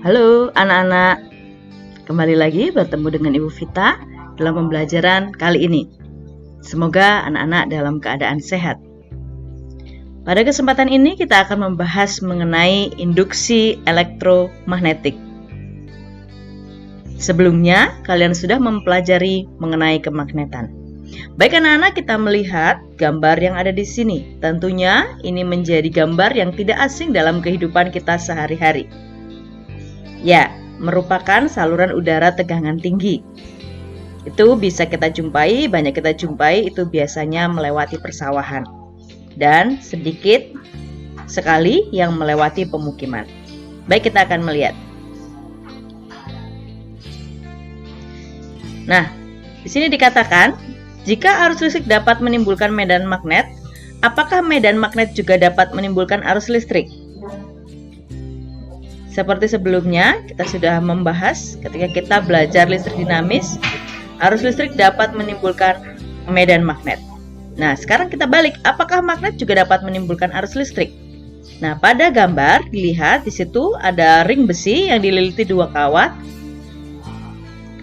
Halo anak-anak, kembali lagi bertemu dengan Ibu Vita dalam pembelajaran kali ini. Semoga anak-anak dalam keadaan sehat. Pada kesempatan ini kita akan membahas mengenai induksi elektromagnetik. Sebelumnya, kalian sudah mempelajari mengenai kemagnetan. Baik anak-anak, kita melihat gambar yang ada di sini. Tentunya ini menjadi gambar yang tidak asing dalam kehidupan kita sehari-hari. Ya, merupakan saluran udara tegangan tinggi. Itu bisa kita jumpai, banyak kita jumpai, itu biasanya melewati persawahan. Dan sedikit sekali yang melewati pemukiman. Baik, kita akan melihat. Nah, di sini dikatakan, jika arus listrik dapat menimbulkan medan magnet, apakah medan magnet juga dapat menimbulkan arus listrik? Seperti sebelumnya, kita sudah membahas ketika kita belajar listrik dinamis, arus listrik dapat menimbulkan medan magnet. Nah, sekarang kita balik, apakah magnet juga dapat menimbulkan arus listrik? Nah, pada gambar dilihat di situ ada ring besi yang dililiti dua kawat.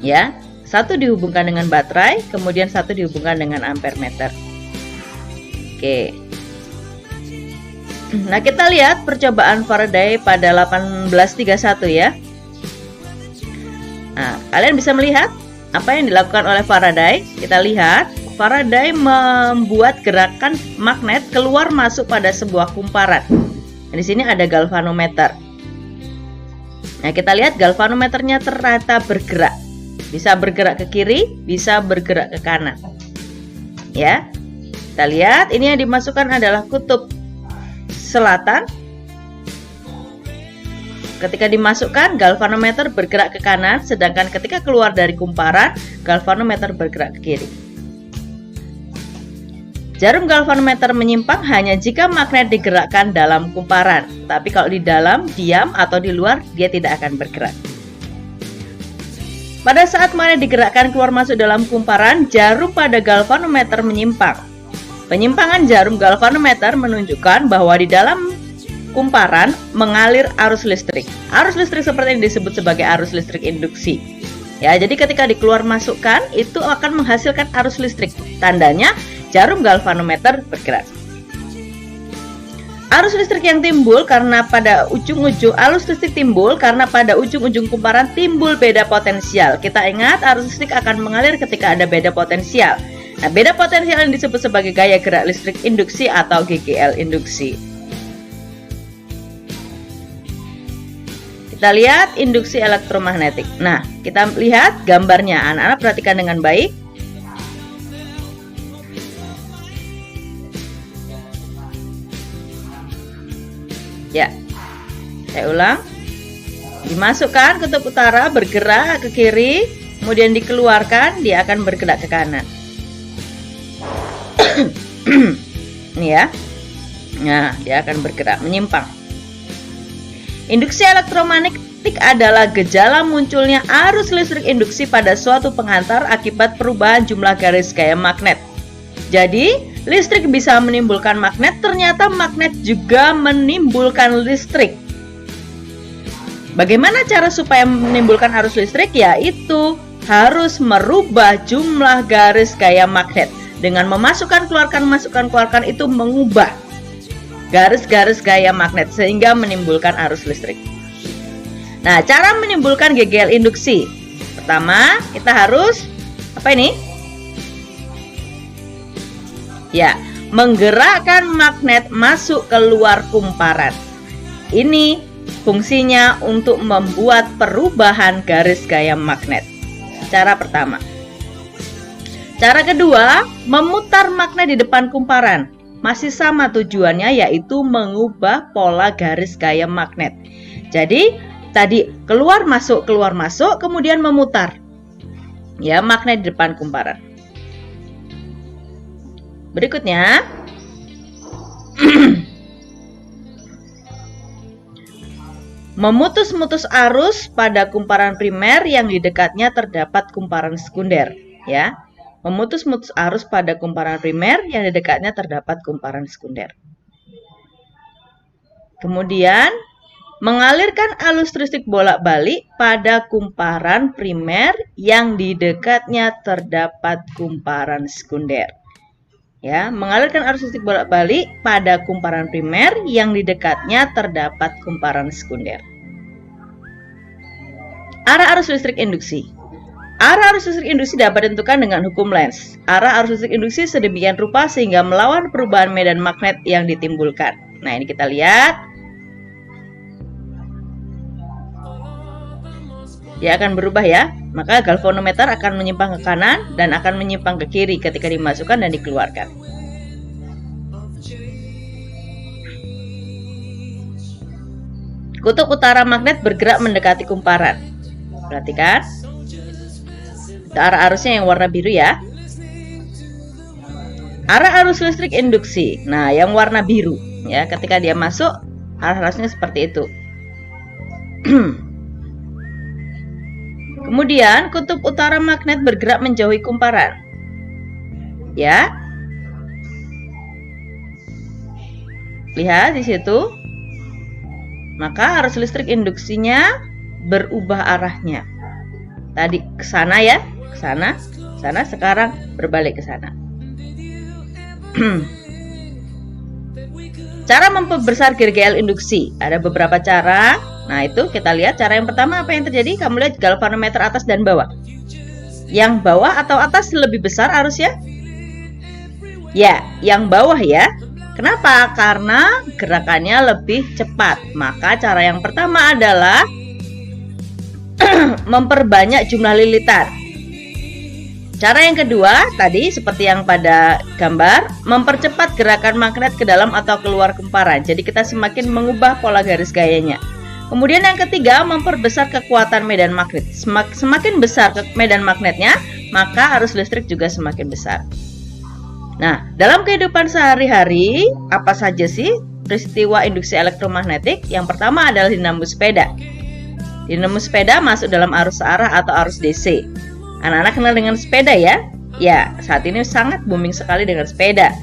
Ya, satu dihubungkan dengan baterai, kemudian satu dihubungkan dengan ampere meter. Oke. Nah, kita lihat percobaan Faraday pada 1831 ya. Nah, kalian bisa melihat apa yang dilakukan oleh Faraday. Kita lihat, Faraday membuat gerakan magnet keluar masuk pada sebuah kumparan. Nah, di sini ada galvanometer. Nah, kita lihat galvanometernya ternyata bergerak. Bisa bergerak ke kiri, bisa bergerak ke kanan. Ya. Kita lihat, ini yang dimasukkan adalah kutub selatan. Ketika dimasukkan, galvanometer bergerak ke kanan, sedangkan ketika keluar dari kumparan, galvanometer bergerak ke kiri. Jarum galvanometer menyimpang hanya jika magnet digerakkan dalam kumparan, tapi kalau di dalam diam atau di luar, dia tidak akan bergerak. Pada saat magnet digerakkan keluar masuk dalam kumparan, jarum pada galvanometer menyimpang. Penyimpangan jarum galvanometer menunjukkan bahwa di dalam kumparan mengalir arus listrik. Arus listrik seperti yang disebut sebagai arus listrik induksi. Ya, jadi ketika dikeluar masukkan itu akan menghasilkan arus listrik. Tandanya jarum galvanometer bergerak. Arus listrik yang timbul karena pada ujung-ujung kumparan timbul beda potensial. Kita ingat arus listrik akan mengalir ketika ada beda potensial. Nah, beda potensial yang disebut sebagai gaya gerak listrik induksi atau GGL induksi. Kita lihat induksi elektromagnetik. Nah, kita lihat gambarnya. Anak-anak perhatikan dengan baik. Ya, saya ulang. Dimasukkan kutub utara bergerak ke kiri, kemudian dikeluarkan, dia akan bergerak ke kanan. Ini ya. Nah, dia akan bergerak menyimpang. Induksi elektromagnetik adalah gejala munculnya arus listrik induksi pada suatu pengantar akibat perubahan jumlah garis gaya magnet. Jadi, listrik bisa menimbulkan magnet, ternyata magnet juga menimbulkan listrik. Bagaimana cara supaya menimbulkan arus listrik? Yaitu harus merubah jumlah garis gaya magnet. Dengan memasukkan keluarkan, masukkan keluarkan itu mengubah garis-garis gaya magnet sehingga menimbulkan arus listrik. Nah, cara menimbulkan GGL induksi. Pertama, kita harus apa ini? Ya, menggerakkan magnet masuk keluar kumparan. Ini fungsinya untuk membuat perubahan garis gaya magnet. Cara pertama. Cara kedua, memutar magnet di depan kumparan. Masih sama tujuannya, yaitu mengubah pola garis gaya magnet. Jadi, tadi keluar masuk, kemudian memutar. Ya, magnet di depan kumparan. Berikutnya, memutus-mutus arus pada kumparan primer yang di dekatnya terdapat kumparan sekunder. Ya. Memutus-mutus arus pada kumparan primer yang di dekatnya terdapat kumparan sekunder. Kemudian mengalirkan arus listrik bolak-balik pada kumparan primer yang di dekatnya terdapat kumparan sekunder. Ya, mengalirkan arus listrik bolak-balik pada kumparan primer yang di dekatnya terdapat kumparan sekunder. Arah arus listrik induksi. Arah arus listrik induksi dapat ditentukan dengan hukum Lenz. Arah arus listrik induksi sedemikian rupa sehingga melawan perubahan medan magnet yang ditimbulkan. Nah, ini kita lihat. Dia akan berubah ya. Maka galvanometer akan menyimpang ke kanan dan akan menyimpang ke kiri ketika dimasukkan dan dikeluarkan. Kutub utara magnet bergerak mendekati kumparan. Perhatikan. Arah arusnya yang warna biru ya. Arah arus listrik induksi. Nah, yang warna biru ya, ketika dia masuk arah arusnya seperti itu. Kemudian kutub utara magnet bergerak menjauhi kumparan. Ya. Lihat di situ. Maka arus listrik induksinya berubah arahnya. Tadi ke sana ya. Sana, sekarang berbalik ke sana. Cara memperbesar GGL induksi. Ada beberapa cara. Nah, itu kita lihat cara yang pertama apa yang terjadi. Kamu lihat galvanometer atas dan bawah. Yang bawah atau atas lebih besar arusnya? Ya, yang bawah ya. Kenapa? Karena gerakannya lebih cepat. Maka cara yang pertama adalah memperbanyak jumlah lilitan. Cara yang kedua, tadi seperti yang pada gambar, mempercepat gerakan magnet ke dalam atau keluar kumparan. Jadi kita semakin mengubah pola garis gayanya. Kemudian yang ketiga, memperbesar kekuatan medan magnet. Semakin besar medan magnetnya, maka arus listrik juga semakin besar. Nah, dalam kehidupan sehari-hari, apa saja sih peristiwa induksi elektromagnetik? Yang pertama adalah dinamo sepeda. Dinamo sepeda masuk dalam arus searah atau arus DC. Anak-anak kenal dengan sepeda ya? Ya, saat ini sangat booming sekali dengan sepeda.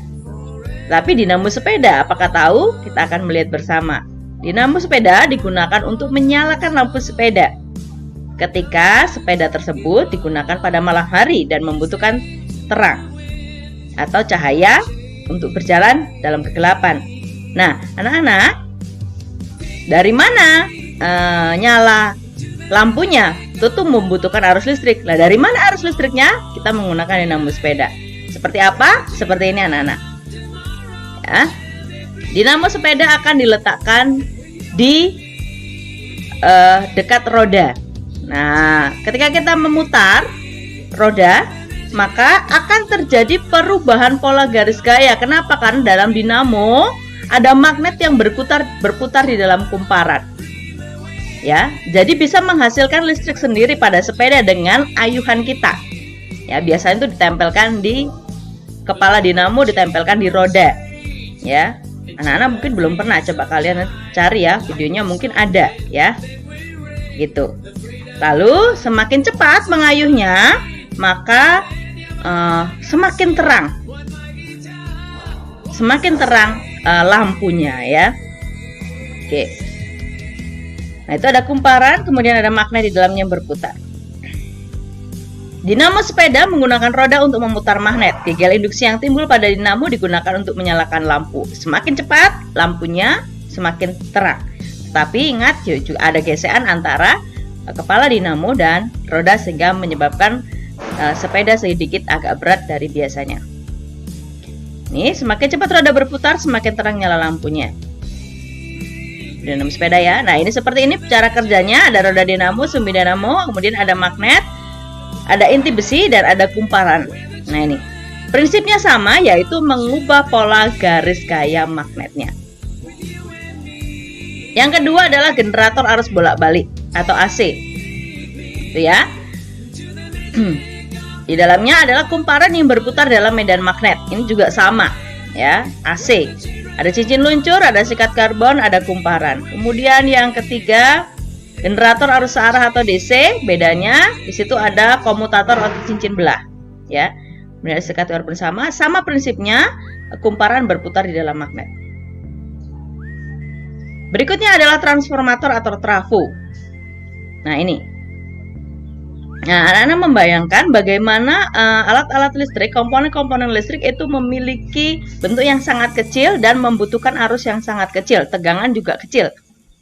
Tapi dinamo sepeda, apakah tahu? Kita akan melihat bersama. Dinamo sepeda digunakan untuk menyalakan lampu sepeda. Ketika sepeda tersebut digunakan pada malam hari dan membutuhkan terang atau cahaya untuk berjalan dalam kegelapan. Nah, anak-anak, dari mana nyala lampunya? Itu tuh membutuhkan arus listrik. Lah, dari mana arus listriknya? Kita menggunakan dinamo sepeda. Seperti apa? Seperti ini anak-anak. Ya. Dinamo sepeda akan diletakkan di dekat roda. Nah, ketika kita memutar roda, maka akan terjadi perubahan pola garis gaya. Kenapa? Karena dalam dinamo ada magnet yang berputar di dalam kumparan. Ya, jadi bisa menghasilkan listrik sendiri pada sepeda dengan ayuhan kita. Ya, biasanya itu ditempelkan di kepala dinamo, ditempelkan di roda. Ya, anak-anak mungkin belum pernah, coba kalian cari ya, videonya mungkin ada ya. Gitu. Lalu semakin cepat mengayuhnya, maka semakin terang. Semakin terang lampunya ya. Oke. Nah, itu ada kumparan, kemudian ada magnet di dalamnya yang berputar. Dinamo sepeda menggunakan roda untuk memutar magnet. GGL induksi yang timbul pada dinamo digunakan untuk menyalakan lampu. Semakin cepat, lampunya semakin terang. Tapi ingat, juga ada gesekan antara kepala dinamo dan roda sehingga menyebabkan sepeda sedikit agak berat dari biasanya. Nih, semakin cepat roda berputar, semakin terang nyala lampunya. Dinamo sepeda ya. Nah, ini seperti ini cara kerjanya. Ada roda dinamo, sumbi dinamo, kemudian ada magnet, ada inti besi, dan ada kumparan. Nah, ini prinsipnya sama, yaitu mengubah pola garis gaya magnetnya. Yang kedua adalah generator arus bolak-balik atau AC. Itu ya. Di dalamnya adalah kumparan yang berputar dalam medan magnet. Ini juga sama ya, AC. Ada cincin luncur, ada sikat karbon, ada kumparan. Kemudian yang ketiga, generator arus searah atau DC. Bedanya di situ ada komutator atau cincin belah, ya. Kemudian sikat karbon sama prinsipnya, kumparan berputar di dalam magnet. Berikutnya adalah transformator atau trafo. Nah, ini. Nah, anak-anak membayangkan bagaimana alat-alat listrik, komponen-komponen listrik itu memiliki bentuk yang sangat kecil dan membutuhkan arus yang sangat kecil, tegangan juga kecil.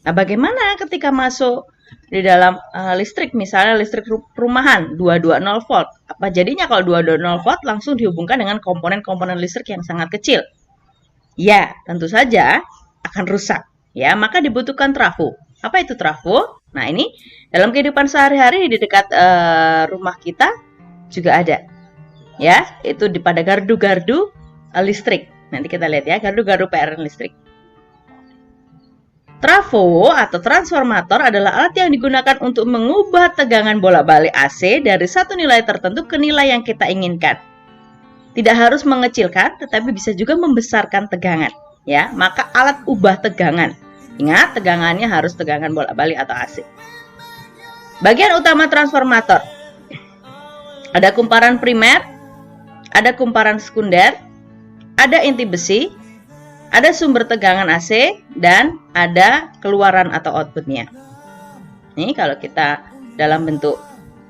Nah, bagaimana ketika masuk di dalam listrik, misalnya listrik rumahan 220 volt. Apa jadinya kalau 220 volt langsung dihubungkan dengan komponen-komponen listrik yang sangat kecil? Ya, tentu saja akan rusak. Ya, maka dibutuhkan trafo. Apa itu trafo? Nah, ini dalam kehidupan sehari-hari di dekat rumah kita juga ada. Ya, itu pada gardu-gardu listrik. Nanti kita lihat ya, gardu-gardu PLN listrik. Trafo atau transformator adalah alat yang digunakan untuk mengubah tegangan bolak-balik AC dari satu nilai tertentu ke nilai yang kita inginkan. Tidak harus mengecilkan, tetapi bisa juga membesarkan tegangan. Ya, maka alat ubah tegangan. Ingat, tegangannya harus tegangan bolak-balik atau AC. Bagian utama transformator. Ada kumparan primer, ada kumparan sekunder, ada inti besi, ada sumber tegangan AC, dan ada keluaran atau outputnya. Ini kalau kita dalam bentuk,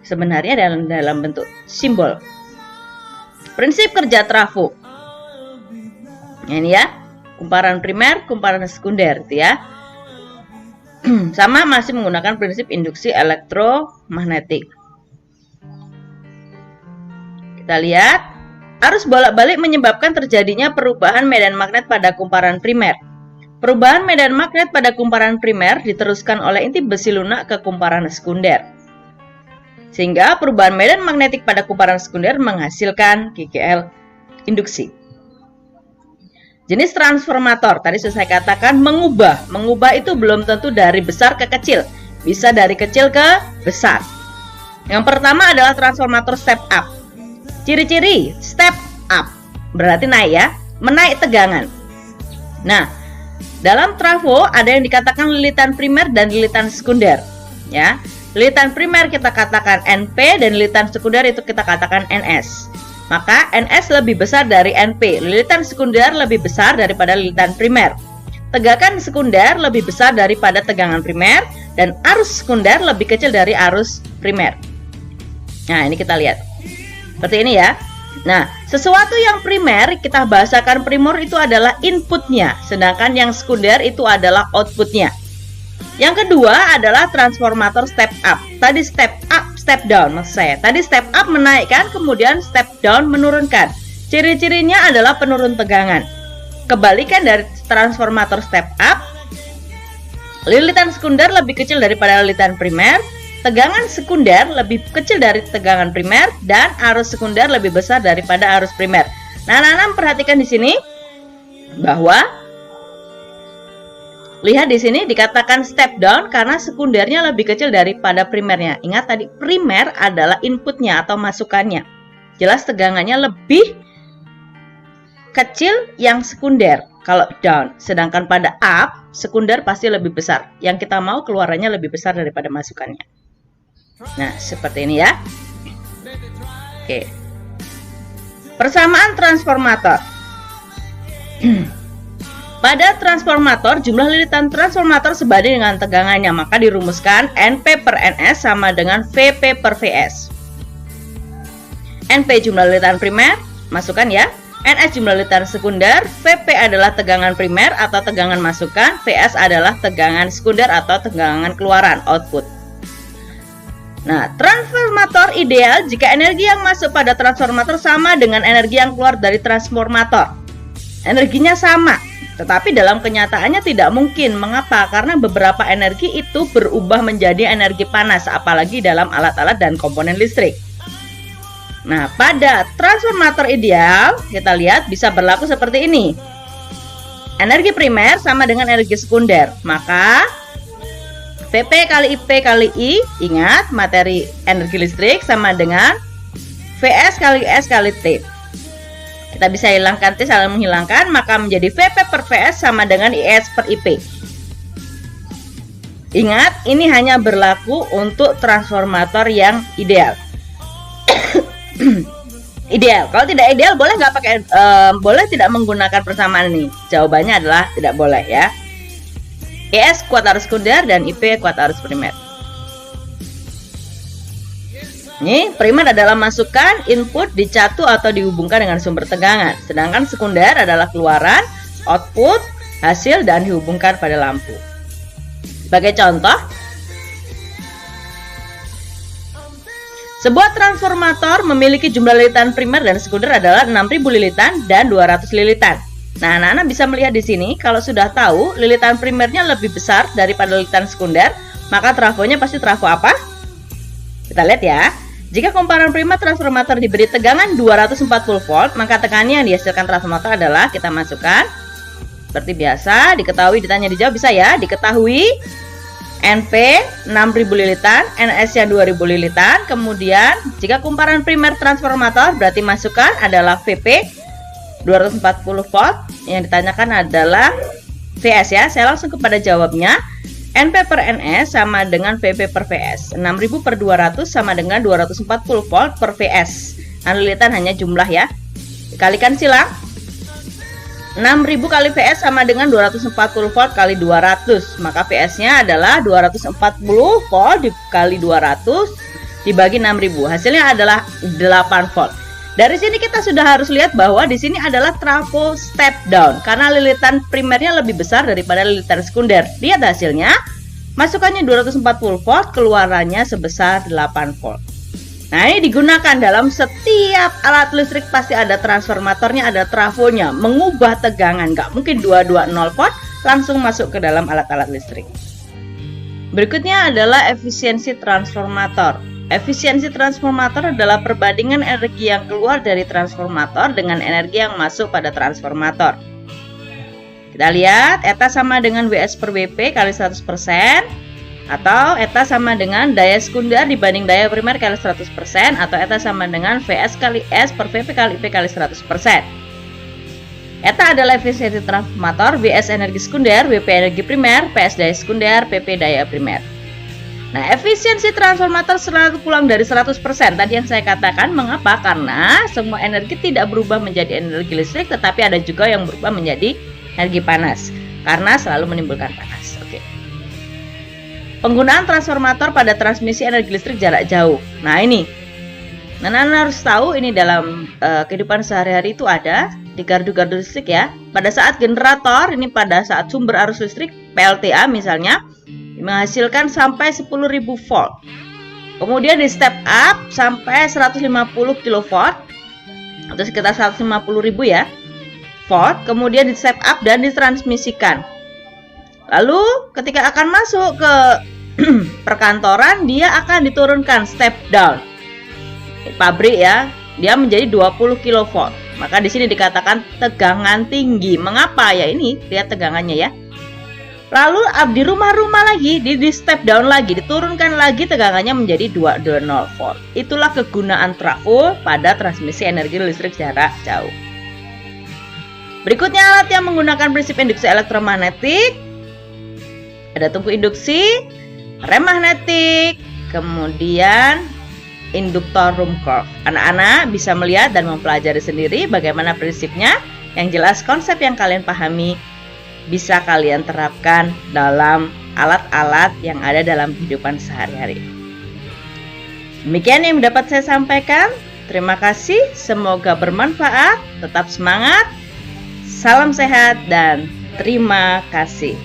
sebenarnya dalam bentuk simbol. Prinsip kerja trafo. Ini ya, kumparan primer, kumparan sekunder, itu ya. Sama masih menggunakan prinsip induksi elektromagnetik. Kita lihat, arus bolak-balik menyebabkan terjadinya perubahan medan magnet pada kumparan primer. Perubahan medan magnet pada kumparan primer diteruskan oleh inti besi lunak ke kumparan sekunder. Sehingga perubahan medan magnetik pada kumparan sekunder menghasilkan GGL induksi. Jenis transformator, tadi sudah saya katakan mengubah. Mengubah itu belum tentu dari besar ke kecil. Bisa dari kecil ke besar. Yang pertama adalah transformator step up. Ciri-ciri step up, berarti naik ya, menaik tegangan. Nah, dalam trafo ada yang dikatakan lilitan primer dan lilitan sekunder. Ya, lilitan primer kita katakan NP dan lilitan sekunder itu kita katakan NS. Maka NS lebih besar dari NP, lilitan sekunder lebih besar daripada lilitan primer. Tegangan sekunder lebih besar daripada tegangan primer, dan arus sekunder lebih kecil dari arus primer. Nah, ini kita lihat. Seperti ini ya. Nah, sesuatu yang primer kita bahasakan primer itu adalah inputnya, sedangkan yang sekunder itu adalah outputnya. Yang kedua adalah transformator step up. Tadi step up, step down maksud saya. Tadi step up menaikkan, kemudian step down menurunkan. Ciri-cirinya adalah penurun tegangan. Kebalikan dari transformator step up, lilitan sekunder lebih kecil daripada lilitan primer, tegangan sekunder lebih kecil dari tegangan primer, dan arus sekunder lebih besar daripada arus primer. Nah, anak-anak perhatikan di sini bahwa lihat di sini dikatakan step down karena sekundernya lebih kecil daripada primernya. Ingat tadi primer adalah inputnya atau masukannya. Jelas tegangannya lebih kecil yang sekunder kalau down. Sedangkan pada up, sekunder pasti lebih besar. Yang kita mau keluarannya lebih besar daripada masukannya. Nah, seperti ini ya. Oke. Persamaan transformator. Pada transformator, jumlah lilitan transformator sebanding dengan tegangannya, maka dirumuskan NP per NS sama dengan VP per VS. NP jumlah lilitan primer, masukkan ya. NS jumlah lilitan sekunder, VP adalah tegangan primer atau tegangan masukan, VS adalah tegangan sekunder atau tegangan keluaran, output. Nah, transformator ideal jika energi yang masuk pada transformator sama dengan energi yang keluar dari transformator. Energinya sama. Tetapi dalam kenyataannya tidak mungkin. Mengapa? Karena beberapa energi itu berubah menjadi energi panas, apalagi dalam alat-alat dan komponen listrik. Nah, pada transformator ideal, kita lihat bisa berlaku seperti ini. Energi primer sama dengan energi sekunder. Maka, VP kali IP kali I, ingat materi energi listrik sama dengan VS kali S kali T. Kita bisa hilangkan T saling menghilangkan, maka menjadi VP per VS sama dengan IS per IP. Ingat, ini hanya berlaku untuk transformator yang ideal. Ideal. Kalau tidak ideal, boleh nggak pakai, boleh tidak menggunakan persamaan ini? Jawabannya adalah tidak boleh ya. ES kuat arus sekunder dan IP kuat arus primer. Ini primer adalah masukan, input, dicatu atau dihubungkan dengan sumber tegangan. Sedangkan sekunder adalah keluaran, output, hasil, dan dihubungkan pada lampu. Sebagai contoh, sebuah transformator memiliki jumlah lilitan primer dan sekunder adalah 6.000 lilitan dan 200 lilitan. Nah, anak-anak bisa melihat di sini, kalau sudah tahu lilitan primernya lebih besar daripada lilitan sekunder, maka trafonya pasti trafo apa? Kita lihat ya. Jika komparan primer transformator diberi tegangan 240 volt, maka tegangan yang dihasilkan transformator adalah, kita masukkan seperti biasa, diketahui, ditanya, dijawab bisa ya. Diketahui NP 6.000 lilitan, NS nya 2.000 lilitan. Kemudian jika kumparan primer transformator, berarti masukan adalah VP 240 volt. Yang ditanyakan adalah VS ya. Saya langsung kepada jawabnya. NP per NS sama dengan VP per VS. 6.000 per 200 sama dengan 240 volt per VS. Nah, lilitan hanya jumlah ya. Dikalikan silang. 6.000 kali VS sama dengan 240 volt kali 200. Maka VS-nya adalah 240 volt dikali 200 dibagi 6.000. Hasilnya adalah 8 volt. Dari sini kita sudah harus lihat bahwa di sini adalah trafo step down karena lilitan primernya lebih besar daripada lilitan sekunder. Lihat hasilnya, masukannya 240 volt, keluarannya sebesar 8 volt. Nah, ini digunakan dalam setiap alat listrik, pasti ada transformatornya, ada trafonya, mengubah tegangan, nggak mungkin 220 volt langsung masuk ke dalam alat-alat listrik. Berikutnya adalah efisiensi transformator. Efisiensi transformator adalah perbandingan energi yang keluar dari transformator dengan energi yang masuk pada transformator. Kita lihat, eta sama dengan WS per WP kali 100%, atau eta sama dengan daya sekunder dibanding daya primer kali 100%, atau eta sama dengan VS kali S per VP kali IP kali 100%. Eta adalah efisiensi transformator, WS energi sekunder, WP energi primer, PS daya sekunder, PP daya primer. Nah, efisiensi transformator selalu pulang dari 100%. Tadi yang saya katakan, mengapa? Karena semua energi tidak berubah menjadi energi listrik, tetapi ada juga yang berubah menjadi energi panas, karena selalu menimbulkan panas. Oke. Penggunaan transformator pada transmisi energi listrik jarak jauh. Nah, ini Nana harus tahu, ini dalam kehidupan sehari-hari itu ada di gardu-gardu listrik ya. Pada saat generator, ini pada saat sumber arus listrik PLTA misalnya, menghasilkan sampai 10.000 volt. Kemudian di step up sampai 150 kV atau sekitar 150.000 ya volt. Kemudian di step up dan ditransmisikan. Lalu ketika akan masuk ke perkantoran, dia akan diturunkan step down. Pabrik ya, dia menjadi 20 kV. Maka di sini dikatakan tegangan tinggi. Mengapa ya? Ini lihat tegangannya ya. Lalu di rumah-rumah lagi, di step down lagi, diturunkan lagi tegangannya menjadi 220 volt. Itulah kegunaan trafo pada transmisi energi listrik jarak jauh. Berikutnya alat yang menggunakan prinsip induksi elektromagnetik. Ada tungku induksi, rem magnetik, kemudian induktor Rumkorff. Anak-anak bisa melihat dan mempelajari sendiri bagaimana prinsipnya. Yang jelas konsep yang kalian pahami bisa kalian terapkan dalam alat-alat yang ada dalam kehidupan sehari-hari. Demikian yang dapat saya sampaikan. Terima kasih, semoga bermanfaat. Tetap semangat, salam sehat, dan terima kasih.